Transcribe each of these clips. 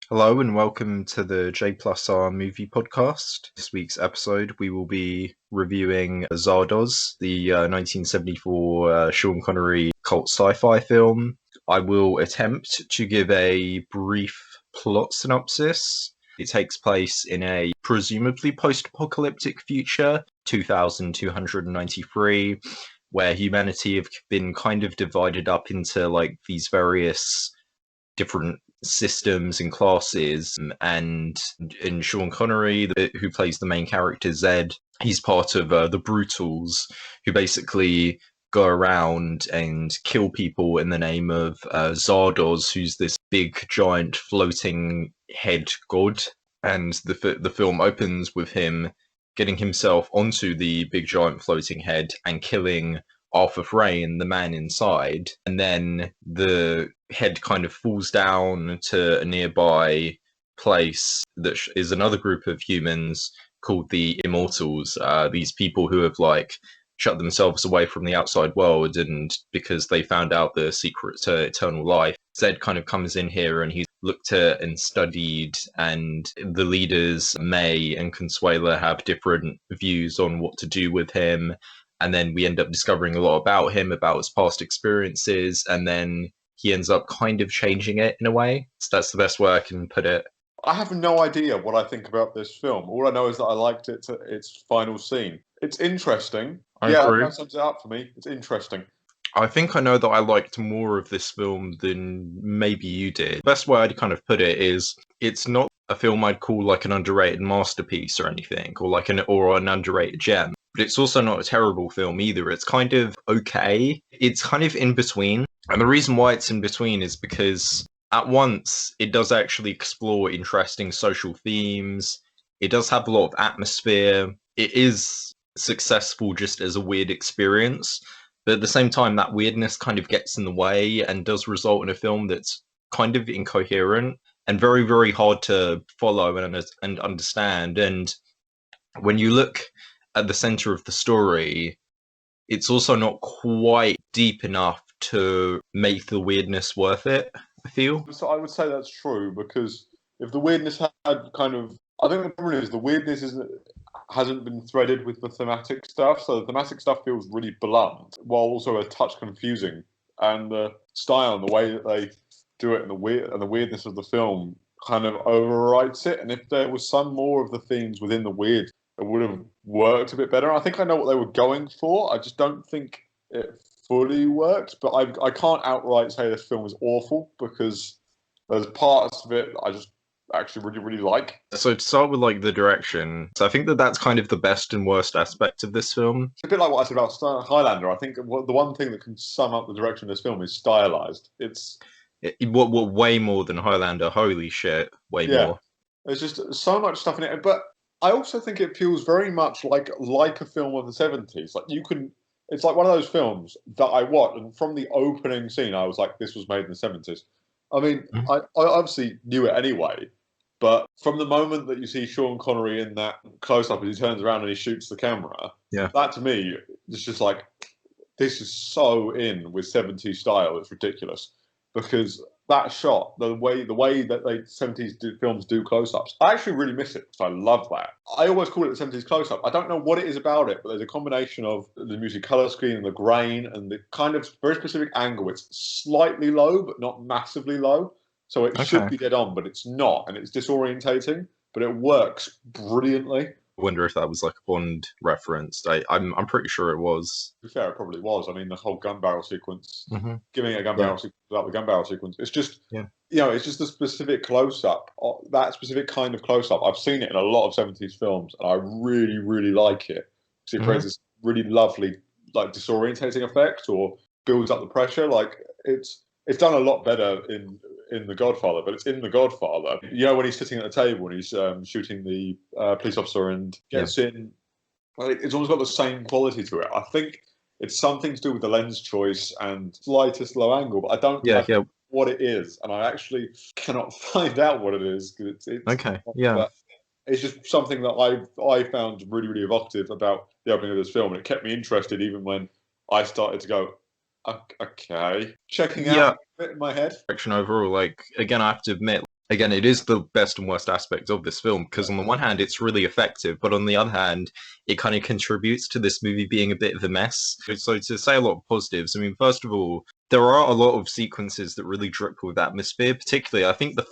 Hello and welcome to the J plus R movie podcast. This week's episode, we will be reviewing Zardoz, the 1974 Sean Connery cult sci-fi film. I will attempt to give a brief plot synopsis. It takes place in a presumably post-apocalyptic future, 2293, where humanity have been kind of divided up into like these various different systems and classes. And in Sean Connery, who plays the main character Zed, he's part of the Brutals, who basically go around and kill people in the name of Zardoz, who's this big giant floating head god. And the film opens with him getting himself onto the big giant floating head and killing Arthur Frayne, the man inside, and then the head kind of falls down to a nearby place that is another group of humans called the Immortals. These people who have like shut themselves away from the outside world, and because they found out the secret to eternal life, Zed kind of comes in here and he's looked at and studied, and the leaders May and Consuela have different views on what to do with him. And then we end up discovering a lot about him, about his past experiences, and then he ends up kind of changing it in a way. So that's the best way I can put it. I have no idea what I think about this film. All I know is that I liked its final scene. It's interesting. I agree. That sums it up for me. It's interesting. I think I know that I liked more of this film than maybe you did. The best way I'd kind of put it is it's not a film I'd call like an underrated masterpiece or anything, or an underrated gem. But it's also not a terrible film either. It's kind of okay. It's kind of in between. And the reason why it's in between is because at once it does actually explore interesting social themes. It does have a lot of atmosphere. It is successful just as a weird experience. But at the same time, that weirdness kind of gets in the way and does result in a film that's kind of incoherent and very, very hard to follow and understand. And when you look at the center of the story, it's also not quite deep enough to make the weirdness worth it, I feel. So I would say that's true, because if the weirdness had kind of... I think the problem is the weirdness hasn't been threaded with the thematic stuff, so the thematic stuff feels really blunt, while also a touch confusing. And the style and the way that they do it and the weirdness of the film kind of overwrites it. And if there was some more of the themes within the weird, it would have worked a bit better. I think I know what they were going for. I just don't think it fully worked. But I can't outright say this film is awful, because there's parts of it I just actually really, really like. So to start with like the direction, so I think that's kind of the best and worst aspect of this film. It's a bit like what I said about Highlander. I think the one thing that can sum up the direction of this film is stylized. It's way more than Highlander. Holy shit, way more. There's just so much stuff in it, but I also think it feels very much like a film of the 70s. It's like one of those films that I watched, and from the opening scene, I was like, this was made in the 70s. I mean, I obviously knew it anyway, but from the moment that you see Sean Connery in that close-up as he turns around and he shoots the camera, that to me is just like, this is so in with 70s style, it's ridiculous. Because that shot, the way that 70s films do close-ups, I actually really miss it, because I love that. I always call it the 70s close-up. I don't know what it is about it, but there's a combination of the music colour scheme and the grain and the kind of very specific angle. It's slightly low, but not massively low. So it should be dead on, but it's not. And it's disorientating, but it works brilliantly. I wonder if that was like a Bond reference. I'm pretty sure it was. To be fair, it probably was. I mean, the whole gun barrel sequence, giving a gun barrel sequence without the gun barrel sequence, it's just, it's just a specific close-up, that specific kind of close-up. I've seen it in a lot of 70s films, and I really, really like it. So it creates this really lovely, like, disorientating effect, or builds up the pressure. Like, it's done a lot better in The Godfather, but it's in The Godfather. You know, when he's sitting at the table and he's shooting the police officer and gets in, it's almost got the same quality to it. I think it's something to do with the lens choice and slightest low angle, but I don't know what it is, and I actually cannot find out what it is. It's it's just something that I found really, really evocative about the opening of this film, and it kept me interested even when I started to go, okay, checking out a bit in my head. Direction overall, like, again, I have to admit, again, it is the best and worst aspect of this film because on the one hand, it's really effective, but on the other hand, it kind of contributes to this movie being a bit of a mess. So to say a lot of positives, I mean, first of all, there are a lot of sequences that really drip with atmosphere. Particularly, I think the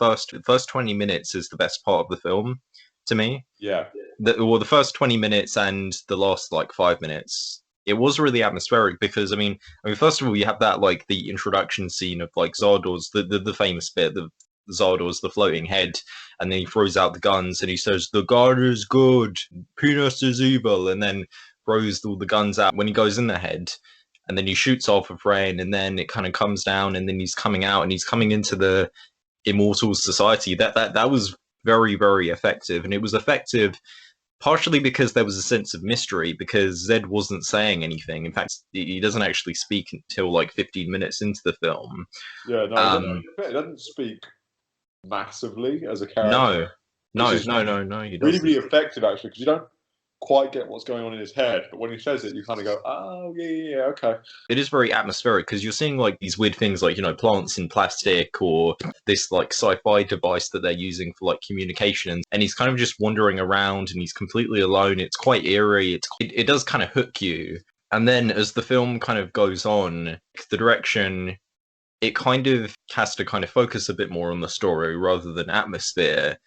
first 20 minutes is the best part of the film to me. Yeah, The first 20 minutes and the last like 5 minutes. It was really atmospheric because I mean, first of all, you have that like the introduction scene of like Zardoz, the famous bit, the Zardoz, the floating head, and then he throws out the guns and he says, "The God is good, Penis is evil," and then throws all the guns out when he goes in the head, and then he shoots off of Rain, and then it kind of comes down, and then he's coming out, and he's coming into the Immortals Society. That was very very effective, and it was effective partially because there was a sense of mystery because Zed wasn't saying anything. In fact, he doesn't actually speak until like 15 minutes into the film. yeah. No, Um, he doesn't speak massively as a character, no, which no, is no, no, no, he really, doesn't. really effective actually, because you don't quite get what's going on in his head, but when he says it, you kind of go, "Oh, yeah, yeah, yeah, okay." It is very atmospheric because you're seeing like these weird things like, plants in plastic or this like sci-fi device that they're using for like communication. And he's kind of just wandering around and he's completely alone. It's quite eerie. It does kind of hook you. And then as the film kind of goes on, the direction, it kind of has to kind of focus a bit more on the story rather than atmosphere.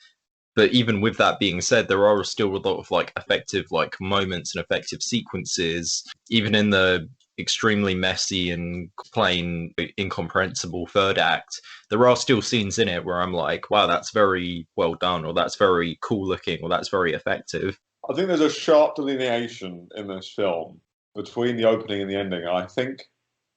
But even with that being said, there are still a lot of like effective like moments and effective sequences, even in the extremely messy and plain incomprehensible third act. There are still scenes in it where I'm like, wow, that's very well done, or that's very cool looking, or that's very effective. I think there's a sharp delineation in this film between the opening and the ending. And I think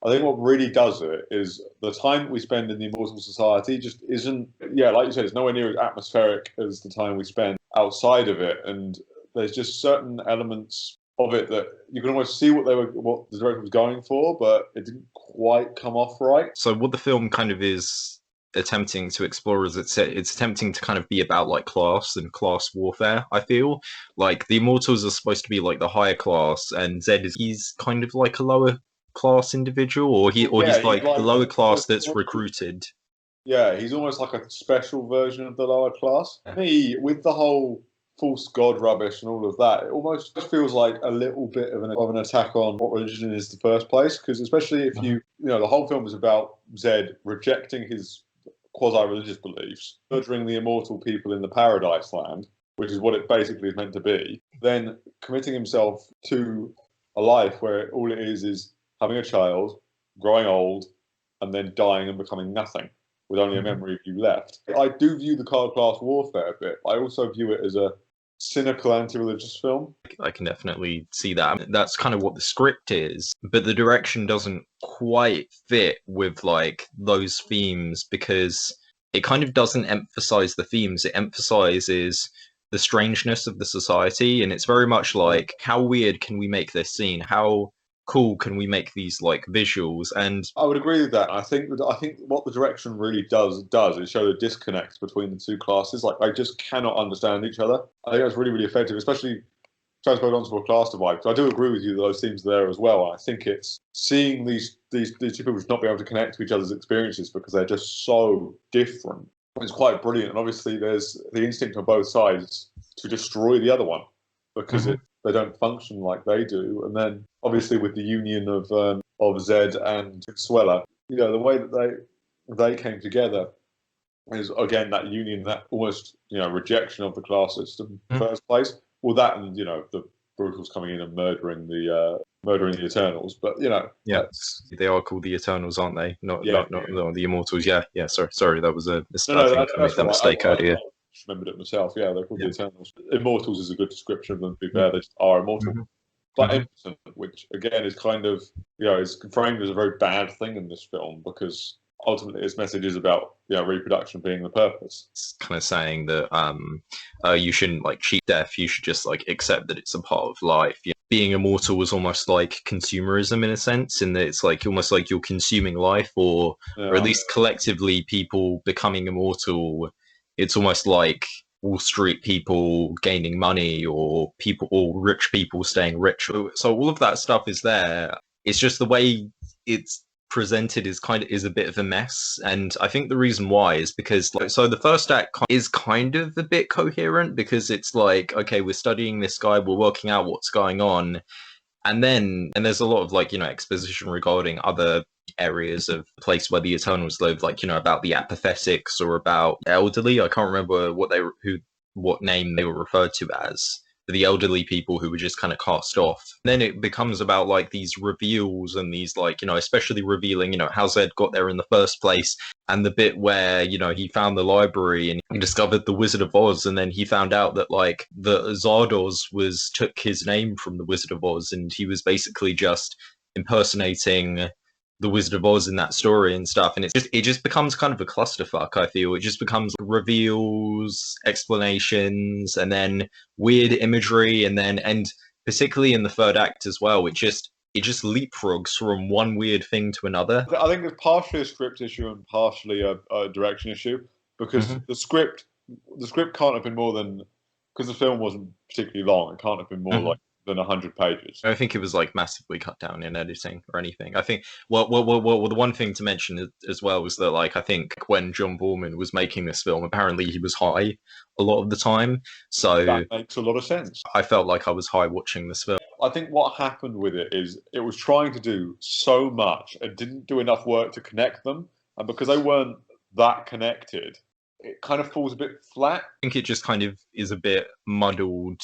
what really does it is the time we spend in the Immortal Society just isn't, yeah, like you said, it's nowhere near as atmospheric as the time we spend outside of it. And there's just certain elements of it that you can almost see what the director was going for, but it didn't quite come off right. So what the film kind of is attempting to explore is it's attempting to kind of be about like class and class warfare. I feel like the Immortals are supposed to be like the higher class, and Zed is he's kind of like a lower class individual, or Yeah, he's he's like the like, lower class that's recruited. yeah, he's almost like a special version of the lower class. Me, with the whole false god rubbish and all of that, it almost just feels like a little bit of an attack on what religion is in the first place. Because especially if the whole film is about Zed rejecting his quasi-religious beliefs, murdering the immortal people in the paradise land, which is what it basically is meant to be, then committing himself to a life where all it is having a child, growing old, and then dying and becoming nothing with only a memory of you left. I do view the card class warfare a bit. I also view it as a cynical anti-religious film. I can definitely see that. I mean, that's kind of what the script is, but the direction doesn't quite fit with like those themes because it kind of doesn't emphasize the themes. It emphasizes the strangeness of the society, and it's very much like how weird can we make this scene? How cool can we make these like visuals? And I would agree with that. I think what the direction really does is show the disconnect between the two classes. Like they just cannot understand each other. I think that's really really effective, especially transposed onto a class divide. I do agree with you that those themes are there as well. I think it's seeing these two people just not be able to connect to each other's experiences because they're just so different. It's quite brilliant, and obviously there's the instinct on both sides to destroy the other one because they don't function like they do. And then obviously with the union of Zed and Suella, the way that they came together is again that union, that almost rejection of the class system in the first place. Well, that and the Brutals coming in and murdering the Eternals, but yeah, they are called the Eternals, aren't they? Not the Immortals. Yeah, yeah. Sorry, that was a mistake. no, I think I made that's that right. mistake earlier. I remembered it myself. Yeah, they're called Yeah. the Eternals. Immortals is a good description of them. To be fair, they just are immortal. But impotent, which again is kind of is framed as a very bad thing in this film because ultimately its message is about reproduction being the purpose. It's kind of saying that you shouldn't like cheat death. You should just like accept that it's a part of life. Being immortal was almost like consumerism in a sense, in that it's like almost like you're consuming life, or at least collectively people becoming immortal. It's almost like Wall Street people gaining money, or rich people staying rich. So all of that stuff is there. It's just the way it's presented is a bit of a mess, and I think the reason why is because so the first act is kind of a bit coherent because it's like, okay, we're studying this guy, we're working out what's going on, and there's a lot of exposition regarding other areas of the place where the Eternals live, like about the apathetics or about elderly. I can't remember what name they were referred to as, the elderly people who were just kind of cast off. And then it becomes about like these reveals and these especially revealing how Zed got there in the first place, and the bit where he found the library and he discovered the Wizard of Oz, and then he found out that like the Zardoz took his name from the Wizard of Oz, and he was basically just impersonating the Wizard of Oz in that story and stuff, and it just becomes kind of a clusterfuck. I feel it just becomes reveals, explanations, and then weird imagery, and particularly in the third act as well, it just leapfrogs from one weird thing to another. I think it's partially a script issue and partially a direction issue, because the script can't have been more than, because the film wasn't particularly long, it can't have been more than 100 pages. I think it was like massively cut down in editing or anything. I think well the one thing to mention as well was that like I think when John Boorman was making this film, apparently he was high a lot of the time, so that makes a lot of sense. I felt like I was high watching this film. I think what happened with it is it was trying to do so much and didn't do enough work to connect them, and because they weren't that connected, it kind of falls a bit flat. I think it just kind of is a bit muddled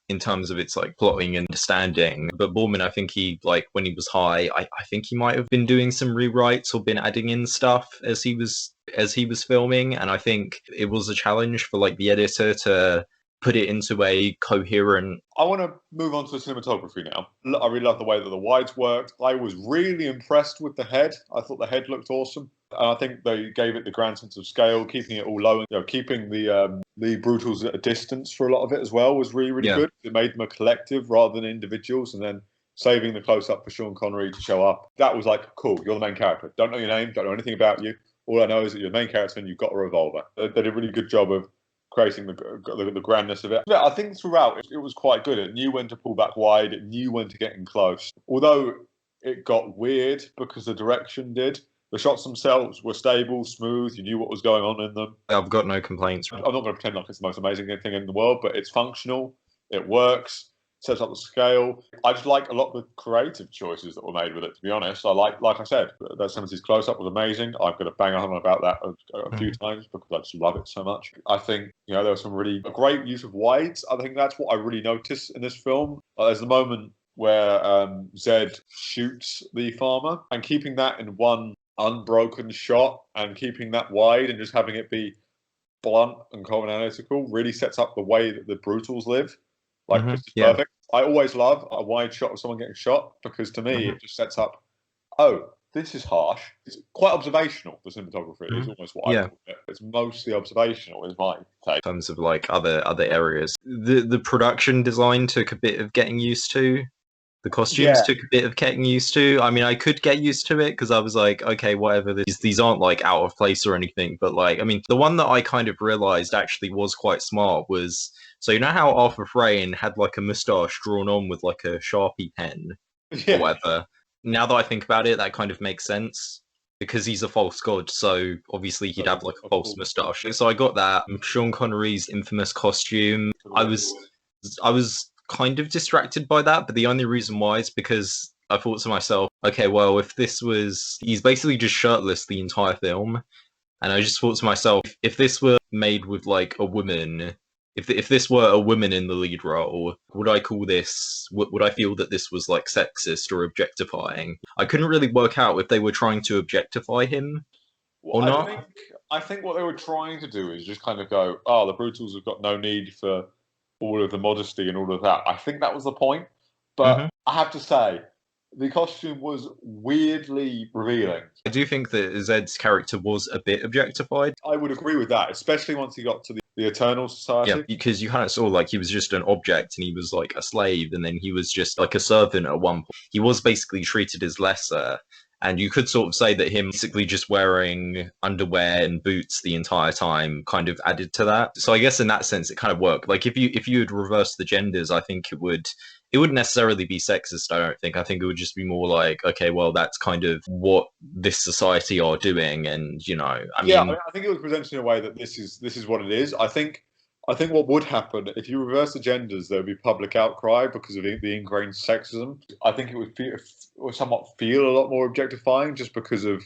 in terms of its like plotting and understanding. But Boorman, I think he when he was high, I think he might have been doing some rewrites or been adding in stuff as he was filming, and I think it was a challenge for like the editor to put it into a coherent. I want to move on to the cinematography now. I really love the way that the wides worked. I was really impressed with the head. I thought the head looked awesome. And I think they gave it the grand sense of scale, keeping it all low, and keeping the Brutals at a distance for a lot of it as well was really, really good. It made them a collective rather than individuals, and then saving the close-up for Sean Connery to show up. That was like, cool, you're the main character. Don't know your name, don't know anything about you. All I know is that you're the main character and you've got a revolver. They did a really good job of creating the grandness of it. Yeah, I think throughout it was quite good. It knew when to pull back wide. It knew when to get in close. Although it got weird because the direction did. The shots themselves were stable, smooth. You knew what was going on in them. I've got no complaints. I'm not going to pretend like it's the most amazing thing in the world, but it's functional. It works. Sets up the scale. I just like a lot of the creative choices that were made with it, to be honest. I like I said, that 70s close-up was amazing. I'm going to bang on about that a few times because I just love it so much. I think, there was some really great use of wides. I think that's what I really noticed in this film. There's the moment where Zed shoots the farmer, and keeping that in one unbroken shot and keeping that wide and just having it be blunt and cold and analytical really sets up the way that the Brutals live. This is perfect. I always love a wide shot of someone getting shot because to me it just sets up, oh, this is harsh. It's quite observational, the cinematography is almost what I call it. It's mostly observational is my take. In terms of like other areas. The production design took a bit of getting used to. The costumes took a bit of getting used to. I mean, I could get used to it because I was like, okay, whatever. These aren't like out of place or anything. But like, I mean, the one that I kind of realized actually was quite smart was, so you know how Arthur Frayne had like a moustache drawn on with like a Sharpie pen or whatever. Now that I think about it, that kind of makes sense because he's a false god. So obviously he'd have like a false moustache. So I got that. Sean Connery's infamous costume. I was kind of distracted by that, but the only reason why is because I thought to myself, okay, well, if he's basically just shirtless the entire film, and I just thought to myself, if this were made with like a woman, if this were a woman in the lead role, would I call this, would I feel that this was like sexist or objectifying? I couldn't really work out if they were trying to objectify him or not. I think what they were trying to do is just kind of go, oh, the Brutals have got no need for all of the modesty and all of that. I think that was the point. But I have to say, the costume was weirdly revealing. I do think that Zed's character was a bit objectified. I would agree with that, especially once he got to the Eternal Society. Yeah, because you kind of saw like he was just an object and he was like a slave, and then he was just like a servant at one point. He was basically treated as lesser. And you could sort of say that him basically just wearing underwear and boots the entire time kind of added to that. So I guess in that sense it kind of worked. Like if you had reversed the genders, I think it wouldn't necessarily be sexist, I don't think. I think it would just be more like, okay, well, that's kind of what this society are doing. And, you know, I Yeah, mean, I think it was presented in a way that this is what it is. I think what would happen if you reverse the genders, there would be public outcry because of the ingrained sexism. I think it would somewhat feel a lot more objectifying just because of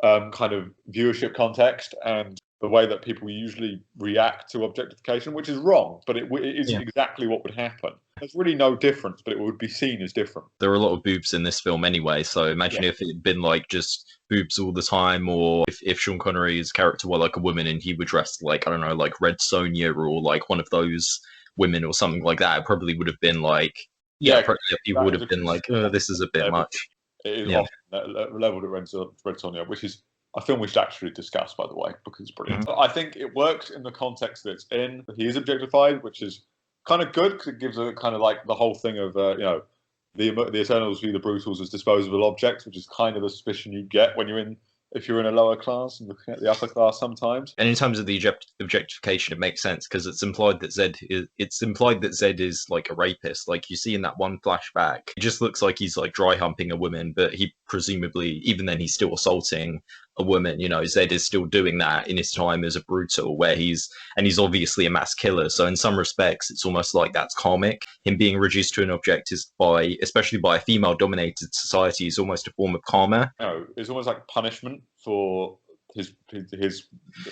kind of viewership context and the way that people usually react to objectification, which is wrong, but it is yeah. exactly what would happen. There's really no difference, but it would be seen as different. There are a lot of boobs in this film anyway, so imagine Yeah. if it had been like just boobs all the time, or if Sean Connery's character were like a woman and he would dress like, I don't know, like Red Sonja or like one of those women or something like that, it probably would have been like, Yeah, people would have been like, oh, this is a bit much. it is Yeah. often leveled at Red Sonja, which is a film we should actually discuss, by the way, because it's brilliant. I think it works in the context that it's in. He is objectified, which is kind of good because it gives a kind of like the whole thing of you know, the Eternals view the Brutals as disposable objects, which is kind of the suspicion you get when if you're in a lower class and looking at the upper class sometimes. And in terms of the objectification, it makes sense because it's implied that Zed is like a rapist. Like you see in that one flashback, it just looks like he's like dry humping a woman, but he presumably, even then, he's still assaulting a woman. You know, Zed is still doing that in his time as a brutal, where he's obviously a mass killer. So in some respects, it's almost like that's karmic. Him being reduced to an object is especially by a female-dominated society, is almost a form of karma. You know, it's almost like punishment for his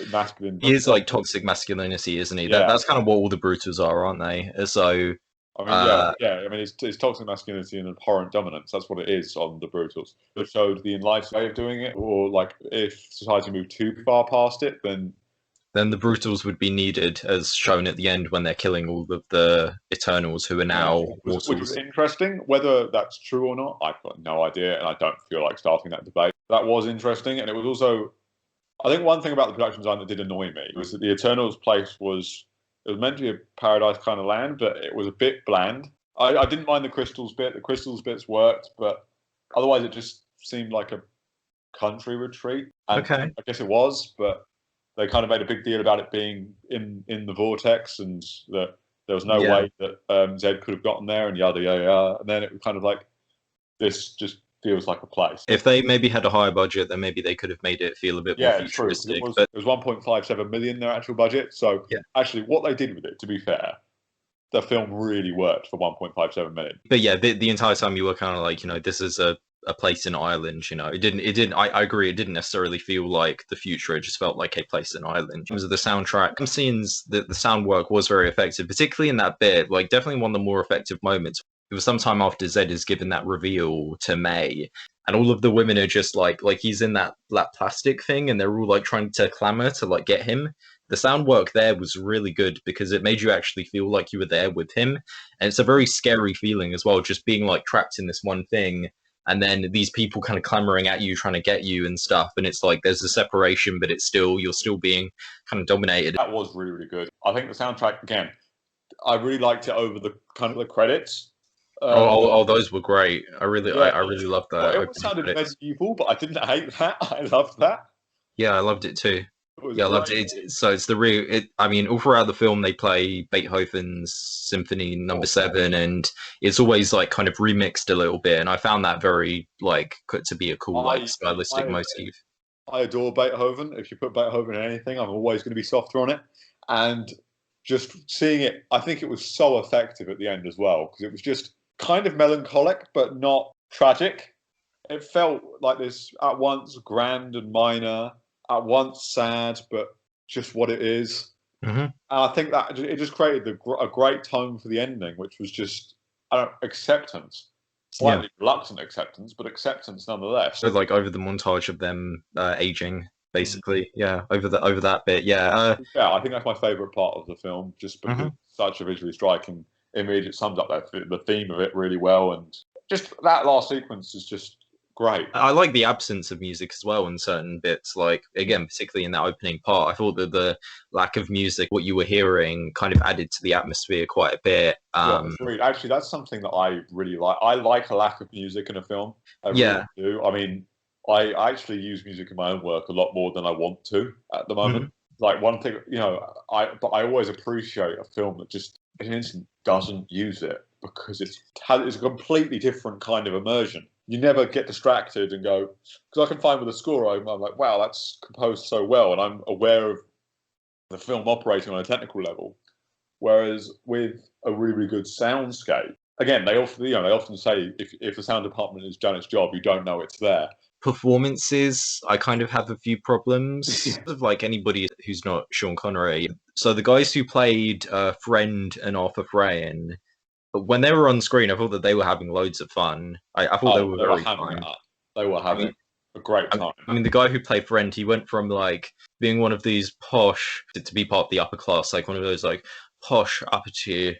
masculine. He is like toxic masculinity, isn't he? Yeah. That's kind of what all the Brutals are, aren't they? So I mean, yeah. I mean, it's toxic masculinity and abhorrent dominance. That's what it is on the Brutals. It showed the enlightened way of doing it, or like if society moved too far past it, then the Brutals would be needed, as shown at the end when they're killing all of the Eternals who are now mortals. Which was interesting. Whether that's true or not, I've got no idea, and I don't feel like starting that debate. That was interesting, and it was also, I think one thing about the production design that did annoy me was that the Eternals place was meant to be a paradise kind of land, but it was a bit bland. I didn't mind the crystals bit. The crystals bits worked, but otherwise it just seemed like a country retreat. And Okay. I guess it was, but they kind of made a big deal about it being in the vortex and that there was no way that Zed could have gotten there and yada, yada, yada. And then it was kind of like, this just feels like a place. If they maybe had a higher budget, then maybe they could have made it feel a bit more futuristic. True. It was 1.57 million, their actual budget. So actually what they did with it, to be fair, the film really worked for 1.57 million. But yeah, the entire time you were kind of like, you know, this is a place in Ireland, you know. It didn't I agree, it didn't necessarily feel like the future, it just felt like a place in Ireland. In terms of the soundtrack, scenes, the sound work was very effective, particularly in that bit, like definitely one of the more effective moments. It was sometime after Zed is given that reveal to May, and all of the women are just like he's in that plastic thing, and they're all like trying to clamor to like get him. The sound work there was really good because it made you actually feel like you were there with him, and it's a very scary feeling as well, just being like trapped in this one thing, and then these people kind of clamoring at you, trying to get you and stuff, and it's like there's a separation, but you're still being kind of dominated. That was really, really good. I think the soundtrack, again, I really liked it over the kind of the credits. Those were great. I really loved that. Well, it sounded medieval, but I didn't hate that. I loved that. Yeah, I loved it too. Yeah, I loved it. So it's I mean, all throughout the film, they play Beethoven's Symphony Number 7, and it's always like kind of remixed a little bit. And I found that very to be a cool stylistic motif. I adore Beethoven. If you put Beethoven in anything, I'm always going to be softer on it. And just seeing it, I think it was so effective at the end as well, because it was just kind of melancholic, but not tragic. It felt like this at once grand and minor, at once sad, but just what it is. Mm-hmm. And I think that it just created a great tone for the ending, which was just acceptance. Slightly reluctant acceptance, but acceptance nonetheless. So like over the montage of them aging, basically, over that bit, I think that's my favourite part of the film, just because it's such a visually striking image. It sums up the theme of it really well, and just that last sequence is just great. I like the absence of music as well in certain bits, like again, particularly in that opening part. I thought that the lack of music, what you were hearing, kind of added to the atmosphere quite a bit. Actually, that's something that I really like. I like a lack of music in a film. I really do. I mean, I actually use music in my own work a lot more than I want to at the moment. Mhm. Like one thing, but I always appreciate a film that just in an instant doesn't use it because it's a completely different kind of immersion. You never get distracted and go because I can find with a score I'm like, wow, that's composed so well, and I'm aware of the film operating on a technical level. Whereas with a really, really good soundscape, again, they often say if the sound department has done its job, you don't know it's there. Performances, I kind of have a few problems of like anybody who's not Sean Connery. So the guys who played Friend and Arthur Frayn, when they were on screen, I thought that they were having loads of fun. I thought they Oh, were they were very having it fun. up. They were I having mean, a great I mean, time. I mean, the guy who played Friend, he went from like being one of these posh to be part of the upper class, like one of those like posh upper tier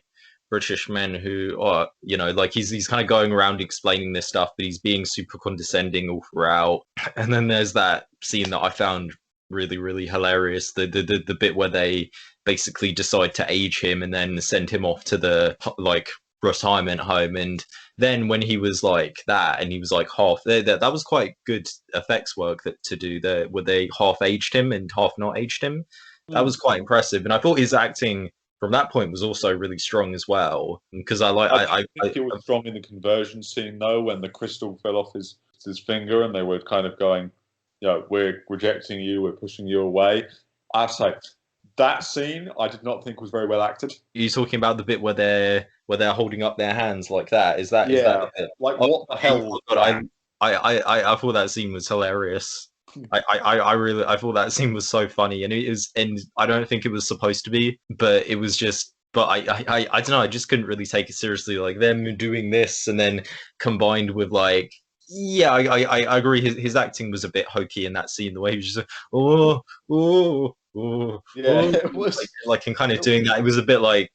British men who are, like he's kind of going around explaining this stuff, but he's being super condescending all throughout. And then there's that scene that I found really, really hilarious. The bit where they basically decide to age him and then send him off to the like retirement home. And then when he was like that and he was like half that was quite good effects work to do there where they half aged him and half not aged him. That was Mm. quite impressive. And I thought his acting from that point was also really strong as well because I like I do I think it was strong in the conversion scene though, when the crystal fell off his finger and they were kind of going, we're rejecting you, we're pushing you away. I have to say, that scene I did not think was very well acted. you talking about the bit where they're holding up their hands like that. Is that Yeah, the bit? like Oh, what the hell was God, that? I thought that scene was hilarious. I really I thought that scene was so funny and I don't think it was supposed to be, but it was just but I don't know, I just couldn't really take it seriously, like them doing this and then combined with like yeah, I agree. His acting was a bit hokey in that scene. The way he was just like, oh, oh, oh, Yeah, oh, it was. like and kind of It doing was that. It was a bit like,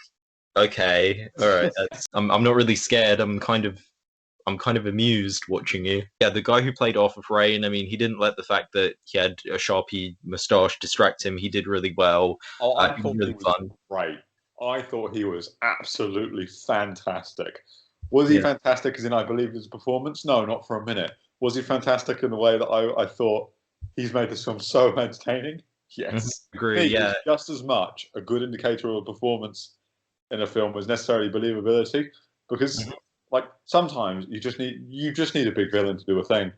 okay, all right. I'm not really scared. I'm kind of amused watching you. Yeah, the guy who played Arthur Frayn, I mean, he didn't let the fact that he had a Sharpie moustache distract him. He did really well. Oh, I He was thought he really was fun. great. I thought he was absolutely fantastic. Was he Yeah. fantastic as in I believe his performance? No, not for a minute. Was he fantastic in the way that I thought he's made this film so entertaining? Mhm. Yes. Agree. Me, Yeah. it's just as much a good indicator of a performance in a film as necessarily believability. Because Mhm. like sometimes you just need a big villain to do a thing.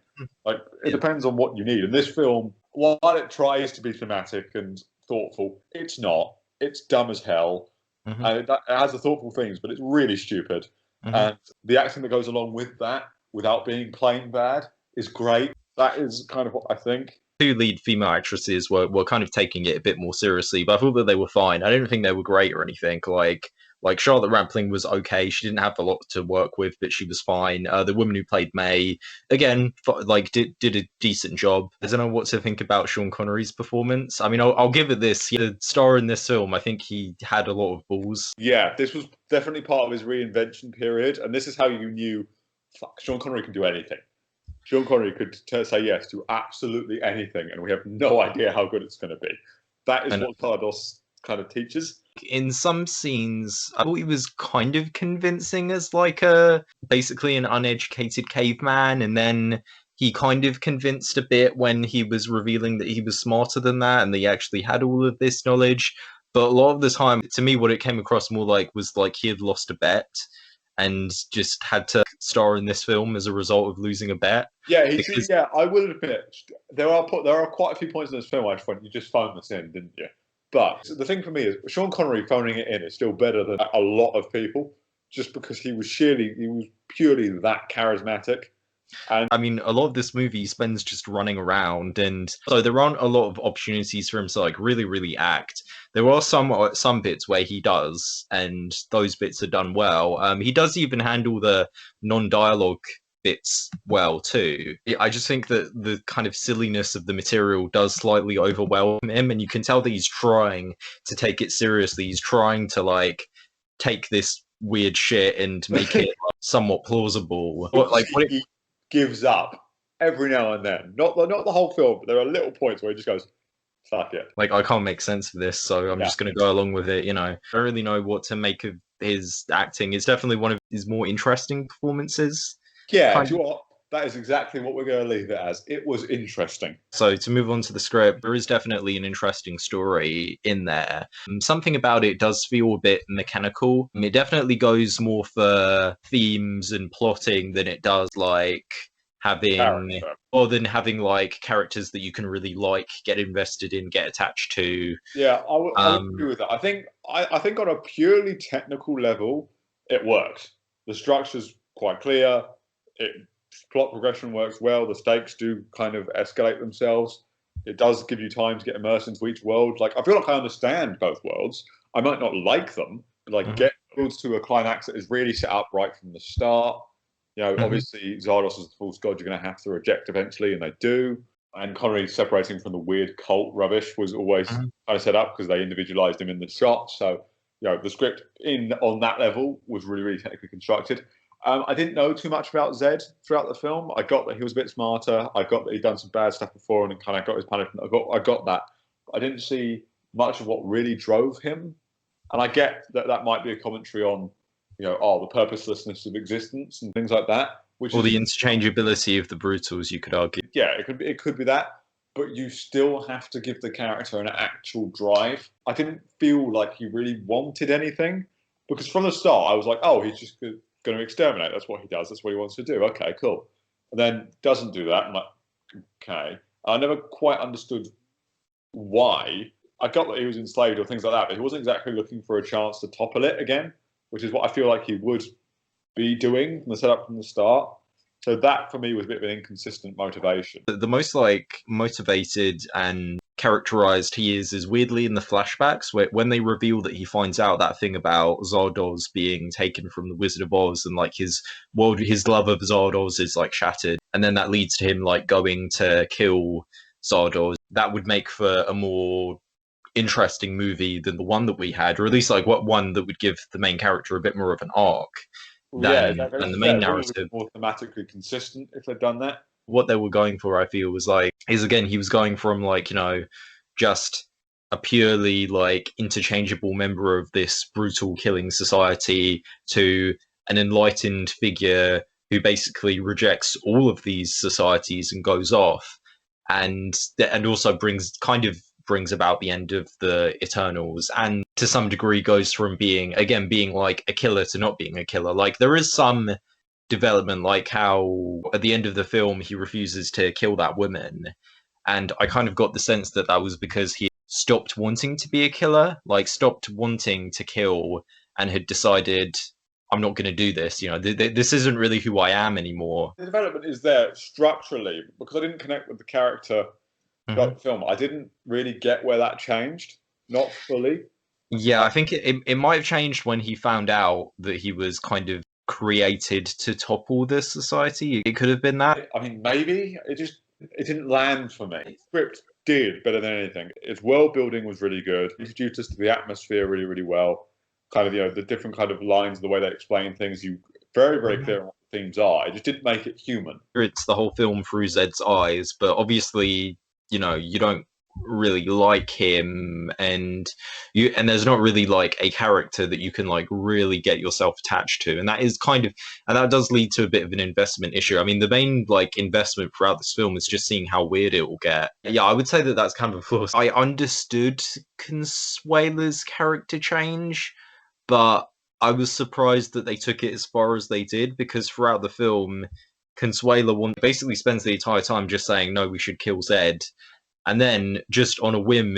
Like it Yeah. depends on what you need. And this film, while it tries to be thematic and thoughtful, it's not. It's dumb as hell, Hmm. and it has the thoughtful things, but it's really stupid. Hmm. And the acting that goes along with that, without being plain bad, is great. That is kind of what I think. Two lead female actresses were kind of taking it a bit more seriously, but I thought that they were fine. I didn't think they were great or anything. Like Charlotte Rampling was okay. She didn't have a lot to work with, but she was fine. The woman who played May, again, like did a decent job. I don't know what to think about Sean Connery's performance. I mean, I'll give it this. The star in this film, I think he had a lot of balls. Yeah, this was definitely part of his reinvention period, and this is how you knew, fuck, Sean Connery can do anything. Sean Connery could say yes to absolutely anything, and we have no idea how good it's going to be. That is And what Zardoz kind of teaches. in some scenes, I thought he was kind of convincing as like a basically an uneducated caveman, and then he kind of convinced a bit when he was revealing that he was smarter than that and that he actually had all of this knowledge. But a lot of the time, to me, what it came across more like was like he had lost a bet and just had to star in this film as a result of losing a bet. Yeah, Because yeah. I will admit there are quite a few points in this film I find you just phoned this in, didn't you? But the thing for me is Sean Connery phoning it in is still better than a lot of people, just because he was purely that charismatic. And I mean, a lot of this movie he spends just running around, and so there aren't a lot of opportunities for him to like really, really act. There are some bits where he does, and those bits are done well. He does even handle the non-dialogue bits well too. I just think that the kind of silliness of the material does slightly overwhelm him, and you can tell that he's trying to take it seriously. He's trying to like take this weird shit and make it somewhat plausible. Like what he gives up every now and then. Not the whole film, but there are little points where he just goes, "Fuck it." like I can't make sense of this, so I'm Yeah, just going to go along with it. I don't really know what to make of his acting. It's definitely one of his more interesting performances. yeah. Kind Do of. you know what? That is exactly what we're going to leave it as. It was interesting. So to move on to the script, there is definitely an interesting story in there. Something about it does feel a bit mechanical. It definitely goes more for themes and plotting than it does like having than having like characters that you can really like, get invested in, get attached to. Yeah, I would agree with that. I think on a purely technical level, it works. The structure's quite clear. Plot progression works well. The stakes do kind of escalate themselves. It does give you time to get immersed into each world. Like I feel like I understand both worlds. I might not like them, but like get builds to a climax that is really set up right from the start. You know, obviously Zardoz is the false god you're going to have to reject eventually, and they do. And Connery separating from the weird cult rubbish was always kind of set up because they individualized him in the shot. So, you know, the script on that level was really, really technically constructed. I didn't know too much about Zed throughout the film. I got that he was a bit smarter. I got that he'd done some bad stuff before and kind of got his punishment. I got that. I didn't see much of what really drove him. And I get that that might be a commentary on, you know, the purposelessness of existence and things like that. Or the interchangeability of the brutals, you could argue. Yeah, it could be that. But you still have to give the character an actual drive. I didn't feel like he really wanted anything. Because from the start, I was like, oh, he's just going to exterminate. That's what he does. That's what he wants to do. Okay, cool. And then doesn't do that. I'm like, okay. I never quite understood why. I got that he was enslaved or things like that, but he wasn't exactly looking for a chance to topple it again, which is what I feel like he would be doing from the setup from the start. So that for me was a bit of an inconsistent motivation. The most like motivated and characterized he is weirdly in the flashbacks where when they reveal that he finds out that thing about Zardoz being taken from the Wizard of Oz and like his love of Zardoz is like shattered, and then that leads to him like going to kill Zardoz. That would make for a more interesting movie than the one that we had, or at least like one that would give the main character a bit more of an arc than the main narrative. More thematically consistent if they'd done that. What they were going for, I feel, was like he was going from like, you know, just a purely like interchangeable member of this brutal killing society to an enlightened figure who basically rejects all of these societies and goes off, and also brings about the end of the Eternals, and to some degree goes from being like a killer to not being a killer. Like there is some development, like how at the end of the film he refuses to kill that woman, and I kind of got the sense that that was because he stopped wanting to be a killer, like stopped wanting to kill, and had decided, I'm not going to do this. You know, this isn't really who I am anymore. The development is there structurally because I didn't connect with the character throughout the film. I didn't really get where that changed, not fully. Yeah, I think it might have changed when he found out that he was kind of created to topple this society. It could have been that. I mean, maybe it didn't land for me. The script did better than anything. Its world building was really good. It introduced us to the atmosphere really, really well. Kind of, you know, the different kind of lines, the way they explain things. You very, very clear on what the themes are. It just didn't make it human. It's the whole film through Zed's eyes, but obviously, you know, you don't really like him, and there's not really like a character that you can like really get yourself attached to, and that does lead to a bit of an investment issue. I mean, the main like investment throughout this film is just seeing how weird it will get. Yeah, I would say that that's kind of a flaw. I understood Consuela's character change, but I was surprised that they took it as far as they did, because throughout the film Consuela basically spends the entire time just saying, no, we should kill Zed. And then, just on a whim,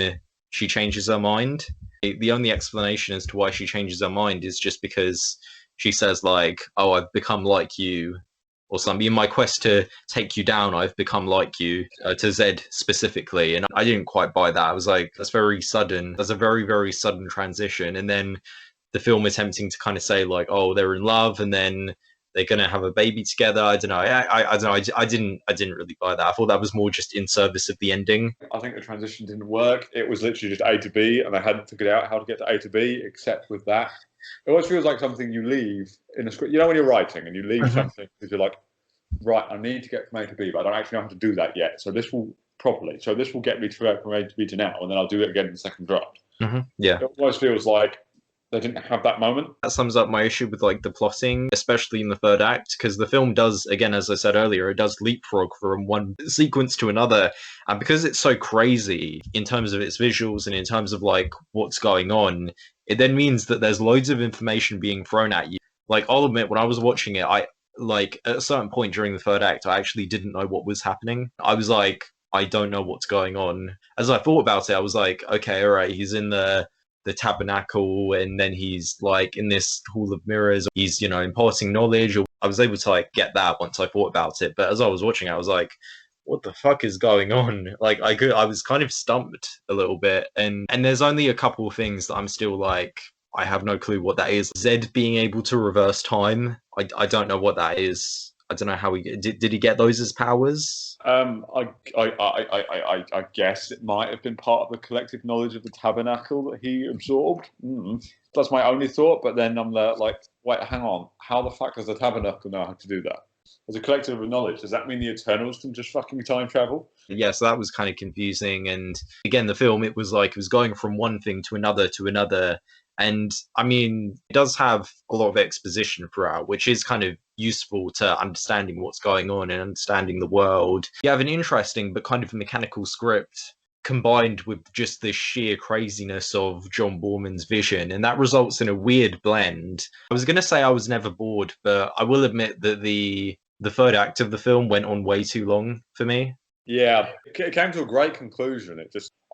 she changes her mind. The only explanation as to why she changes her mind is just because she says, like, oh, I've become like you, or something. In my quest to take you down, I've become like you, to Zed specifically. And I didn't quite buy that. I was like, that's very sudden. That's a very, very sudden transition. And then the film attempting to kind of say, like, oh, they're in love, and then they're going to have a baby together. I don't know. I don't know. I didn't really buy that. I thought that was more just in service of the ending. I think the transition didn't work. It was literally just A to B, and they hadn't figured out how to get to A to B, except with that. It always feels like something you leave in a script. You know, when you're writing and you leave something because you're like, right, I need to get from A to B, but I don't actually know how to do that yet. So this will get me from A to B to now, and then I'll do it again in the second draft. Yeah. It always feels like they didn't have that moment. That sums up my issue with like the plotting, especially in the third act, because the film does, again, as I said earlier, it does leapfrog from one sequence to another, and because it's so crazy in terms of its visuals and in terms of like what's going on, it then means that there's loads of information being thrown at you. Like, I'll admit, when I was watching it, I like at a certain point during the third act, I actually didn't know what was happening. I was like, I don't know what's going on. As I thought about it, I was like, okay, all right, he's in the tabernacle, and then he's like in this hall of mirrors, he's, you know, imparting knowledge. I was able to like get that once I thought about it, but as I was watching it, I was like, what the fuck is going on? Like, I was kind of stumped a little bit, and there's only a couple of things that I'm still like, I have no clue what that is. Zed being able to reverse time, I don't know what that is. I don't know how did he get those as powers? I guess it might have been part of the collective knowledge of the tabernacle that he absorbed. That's my only thought. But then I'm like, wait, hang on. How the fuck does the tabernacle know how to do that? As a collective of knowledge, does that mean the Eternals can just fucking time travel? Yeah, so that was kind of confusing. And again, the film, it was like it was going from one thing to another to another. And I mean, it does have a lot of exposition throughout, which is kind of useful to understanding what's going on and understanding the world. You have an interesting but kind of mechanical script combined with just the sheer craziness of John Borman's vision, and that results in a weird blend. I was going to say I was never bored, but I will admit that the third act of the film went on way too long for me. Yeah, it came to a great conclusion.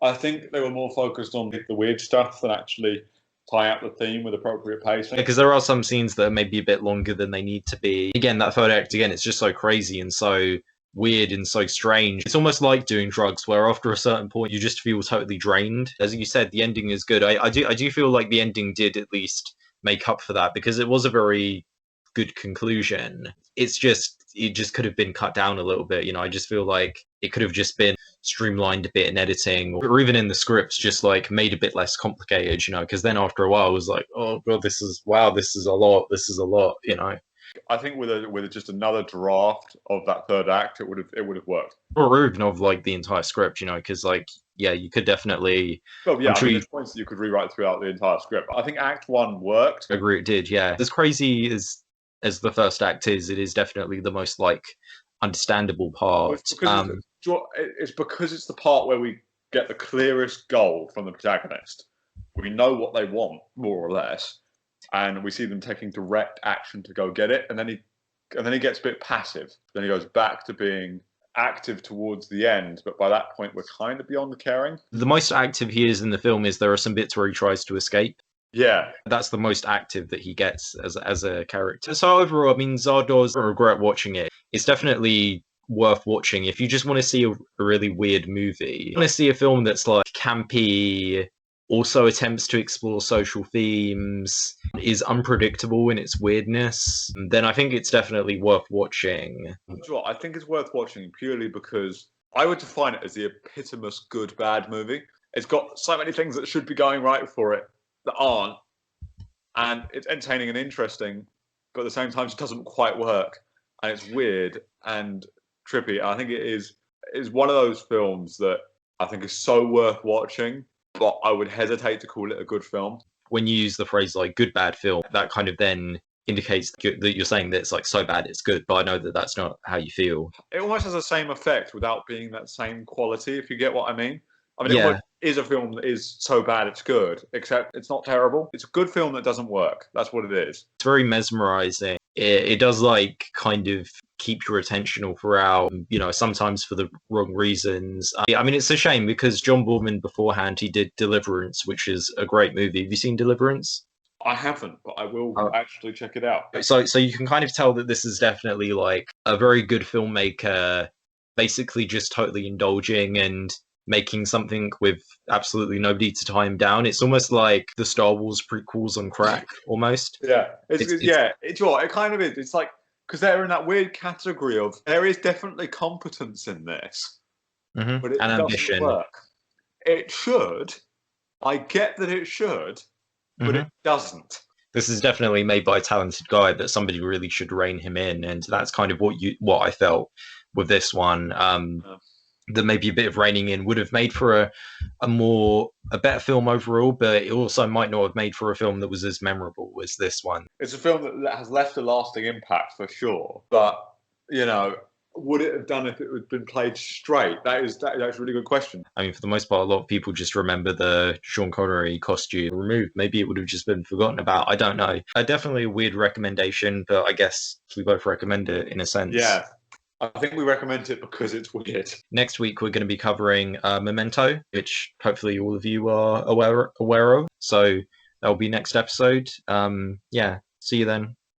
I think they were more focused on the weird stuff than actually tie out the theme with appropriate pacing. Because there are some scenes that are maybe a bit longer than they need to be. Again, that third act, again, it's just so crazy and so weird and so strange. It's almost like doing drugs, where after a certain point you just feel totally drained. As you said, the ending is good. I do feel like the ending did at least make up for that, because it was a very good conclusion. It just could have been cut down a little bit. You know, I just feel like it could have just been streamlined a bit in editing, or even in the scripts, just like made a bit less complicated, you know, because then after a while I was like, oh god, this is a lot, you know. I think with just another draft of that third act, it would have worked. Or even of like the entire script, you know, because like, yeah, you could definitely. Well, yeah, there's points that you could rewrite throughout the entire script. I think Act One worked. I agree, it did. Yeah, as crazy as the first act is, it is definitely the most like understandable part. It's because it's the part where we get the clearest goal from the protagonist. We know what they want, more or less, and we see them taking direct action to go get it. And then he gets a bit passive. Then he goes back to being active towards the end. But by that point, we're kind of beyond the caring. The most active he is in the film is there are some bits where he tries to escape. Yeah, that's the most active that he gets as a character. So overall, I mean, Zardoz, I regret watching it. It's definitely worth watching if you just want to see a really weird movie. You want to see a film that's like campy, also attempts to explore social themes, is unpredictable in its weirdness, then I think it's definitely worth watching. Sure, I think it's worth watching purely because I would define it as the epitomous good bad movie. It's got so many things that should be going right for it that aren't, and it's entertaining and interesting, but at the same time it doesn't quite work, and it's weird and trippy. I think it is one of those films that I think is so worth watching, but I would hesitate to call it a good film. When you use the phrase like good bad film, that kind of then indicates that you're saying that it's like so bad it's good, but I know that that's not how you feel. It almost has the same effect without being that same quality, if you get what I mean. I mean, yeah. It is a film that is so bad it's good, except it's not terrible. It's a good film that doesn't work. That's what it is. It's very mesmerizing. It does like kind of keep your attention all throughout, you know, sometimes for the wrong reasons. I mean, it's a shame because John Boorman beforehand, he did Deliverance, which is a great movie. Have you seen Deliverance? I haven't, but I will actually check it out. So you can kind of tell that this is definitely like a very good filmmaker, basically just totally indulging and making something with absolutely nobody to tie him down. It's almost like the Star Wars prequels on crack, almost. Yeah, it kind of is. It's like, because they're in that weird category of there is definitely competence in this, but it and doesn't ambition. work. It should. I get that it should, but it doesn't. This is definitely made by a talented guy that somebody really should rein him in, and that's kind of what I felt with this one. that maybe a bit of reining in would have made for a better film overall, but it also might not have made for a film that was as memorable as this one. It's a film that has left a lasting impact for sure, but you know, would it have done if it had been played straight? That's a really good question. I mean, for the most part, a lot of people just remember the Sean Connery costume removed. Maybe it would have just been forgotten about. I don't know. Definitely a weird recommendation, but I guess we both recommend it in a sense. Yeah. I think we recommend it because it's weird. Next week, we're going to be covering Memento, which hopefully all of you are aware of. So that'll be next episode. Yeah, see you then.